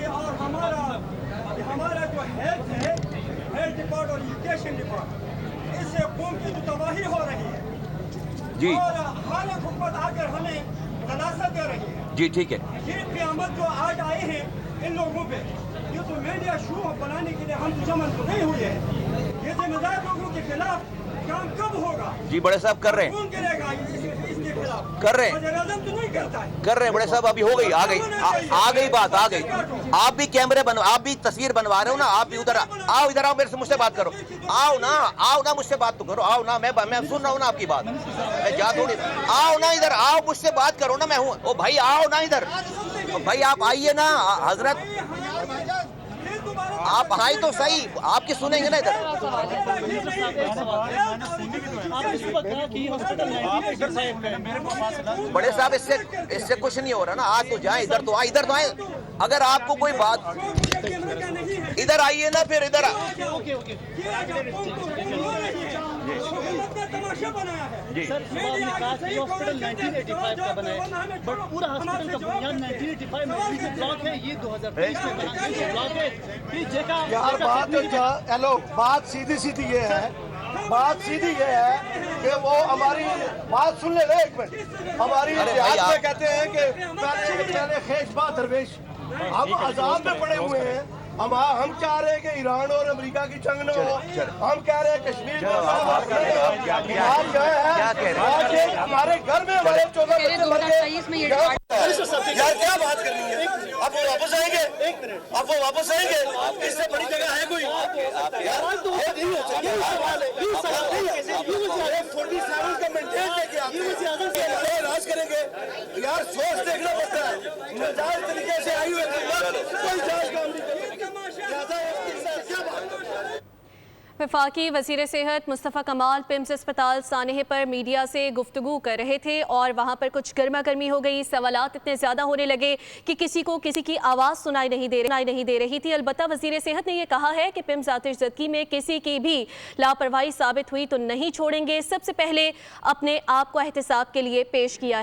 और हमारा जो हेल्थ है, हेल्थ डिपार्ट और एजुकेशन डिपार्ट, इससे कौम की जो तबाही हो रही है जी और हाल हुकूमत आकर हमें तनासा दे रही है। जी ठीक है। ये क़यामत जो आज आए हैं इन लोगों पे, ये तो मीडिया शो बनाने के लिए हम तो जमन तो नहीं हुए हैं। ये जिम्मेदार लोगों के खिलाफ काम कब होगा? जी बड़े साहब कर रहे हैं, कौन करेगा इसके खिलाफ? कर रहे हैं, वज़ीर-ए-आज़म तो नहीं करता है। कर रहे हैं बड़े साहब। अभी हो गई, आ गई बात, आ गई। आप भी कैमरे आप भी तस्वीर बनवा रहे हो ना, आप भी उधर आओ, इधर आओ, मेरे से मुझसे बात करो। आओ ना मुझसे बात तो करो। आओ ना, मैं सुन रहा हूँ ना आपकी बात, मैं जा थोड़ी। आओ ना इधर, आओ मुझसे बात करो ना। मैं हूँ, ओ भाई आओ ना इधर। भाई आप आइए ना हजरत, आप आए तो सही, आपकी सुनेंगे ना इधर। बड़े साहब इससे कुछ नहीं हो रहा ना। आज तो जाए, इधर तो आए, इधर तो आए। अगर आपको कोई बात, इधर आइए ना, फिर इधर जी। हॉस्पिटल 1985 का बना है, बट पूरा हॉस्पिटल का बुनियाद 1985 में ब्लॉक है, ये 2023 में बना ब्लॉक है। यार बात सीधी सीधी ये है, बात सीधी ये है कि वो हमारी बात सुन ले एक मिनट। हमारी इतिहास में कहते हैं कि पहले खेशबा दरवेश, हम अजाब में पड़े हुए हैं। हम चाह रहे हैं कि ईरान और अमेरिका की जंग न हो। हम कह रहे हैं कश्मीर में हमारे घर में हमारे 14 बच्चे मर गए। यार क्या बात करनी है? अब वो वापस आएंगे, अब वो वापस आएंगे, इससे बड़ी जगह है कोई? राज करेंगे यार, सोच देखना पड़ता है। नाजायज तरीके से आई हुई कोई जांच काम नहीं करेगी। वफाकी वज़ीर सेहत मुस्तफ़ा कमाल पिम्स अस्पताल सानेह पर मीडिया से गुफ्तगू कर रहे थे और वहाँ पर कुछ गर्मा गर्मी हो गई। सवालात इतने ज़्यादा होने लगे कि किसी को किसी की आवाज़ सुनाई नहीं दे रही थी। अलबत्ता वज़ीर सेहत ने यह कहा है कि पिम्स आतिशज़दगी में किसी की भी लापरवाही साबित हुई तो नहीं छोड़ेंगे। सबसे पहले अपने आप को एहतिसाब के लिए पेश किया है।